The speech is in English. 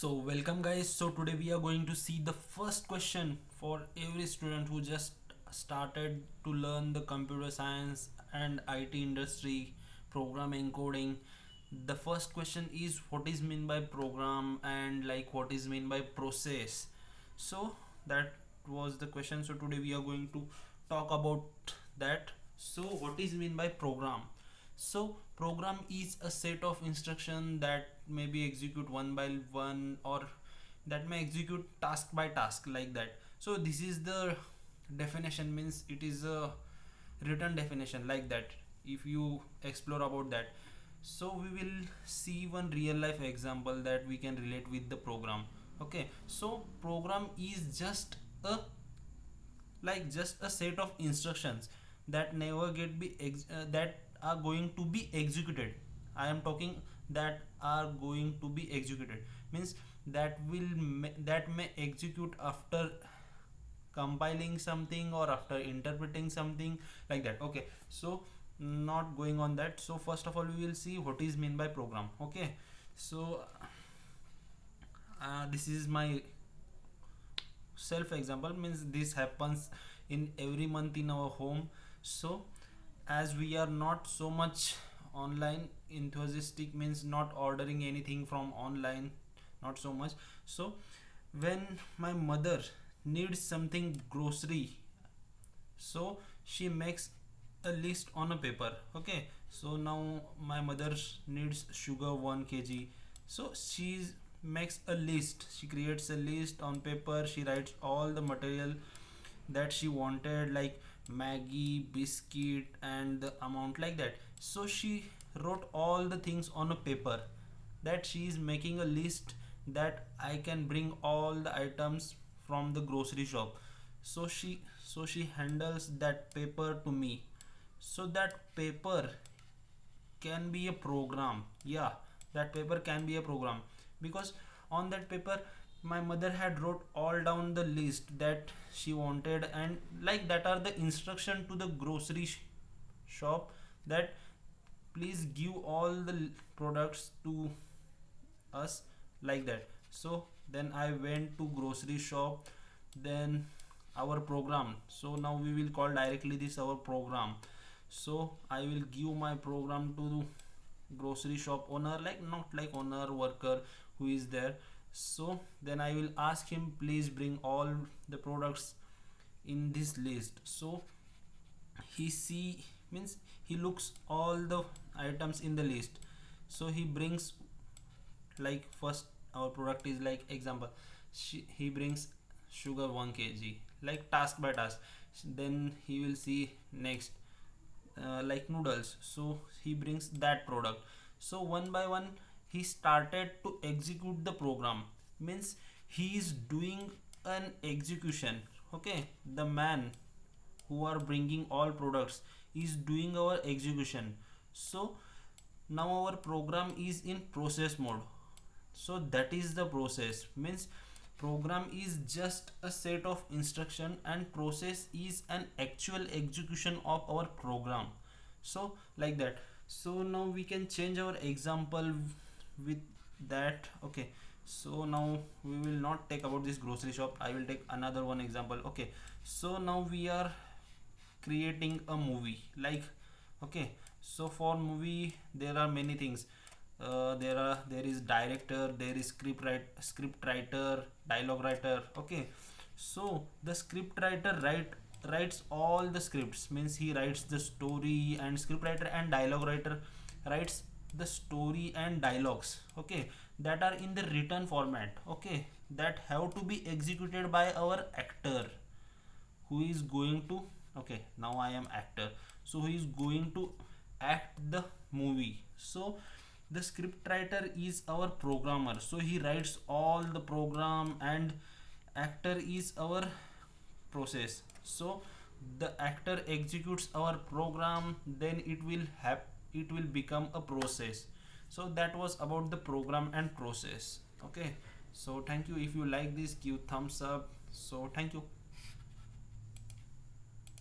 So welcome guys. So today we are going to see the first question for every student who just started to learn the computer science and IT industry, programming, coding. The first question is what is mean by program and like what is mean by process. So that was the question. So today we are going to talk about that. So what is mean by program? So program is a set of instruction that may be execute one by one or that may execute task by task like that. So this is the definition, means it is a written definition like that. If you explore about that, so we will see one real life example that we can relate with the program. Okay, so program is just a just a set of instructions that never get that are going to be executed. I am talking that are going to be executed, means that may execute after compiling something or after interpreting something like that. Okay, so not going on that. So first of all we will see what is mean by program. Okay, so this is my self example, means this happens in every month in our home. So as we are not so much online enthusiastic, means not ordering anything from online, not so much. So when my mother needs something grocery, so she makes a list on a paper. Okay, so now my mother needs sugar 1 kg, so she makes a list, she creates a list on paper, she writes all the material that she wanted, like maggie biscuit and the amount like that. So she wrote all the things on a paper, that she is making a list that I can bring all the items from the grocery shop. So she handles that paper to me. So that paper can be a program. Yeah, that paper can be a program, because on that paper my mother had wrote all down the list that she wanted, and like that are the instruction to the grocery shop, that please give all the products to us like that. So then I went to grocery shop, then our program, so now we will call directly this our program. So I will give my program to the grocery shop owner, like not like owner worker who is there. So then I will ask him, please bring all the products in this list. So he see, means he looks all the items in the list. So he brings, like first our product is like example, he brings sugar 1 kg, like task by task. Then he will see next like noodles, so he brings that product. So one by one he started to execute the program, means he is doing an execution. Okay, the man who are bringing all products is doing our execution. So now our program is in process mode. So that is the process, means program is just a set of instruction and process is an actual execution of our program. So like that. So now we can change our example with that. Okay, so now we will not take about this grocery shop, I will take another one example. Okay, so now we are creating a movie, like, okay, so for movie there are many things. There is director, there is script writer, dialogue writer. Okay, so the script writer writes all the scripts, means he writes the story, and script writer and dialogue writer writes the story and dialogues. Okay, that are in the written format. Okay, that have to be executed by our actor, who is going to, okay, now I am actor, so he is going to act the movie. So the script writer is our programmer, so he writes all the program, and actor is our process. So the actor executes our program, then it will become a process. So that was about the program and process. Okay, so thank you. If you like this, give thumbs up. So thank you.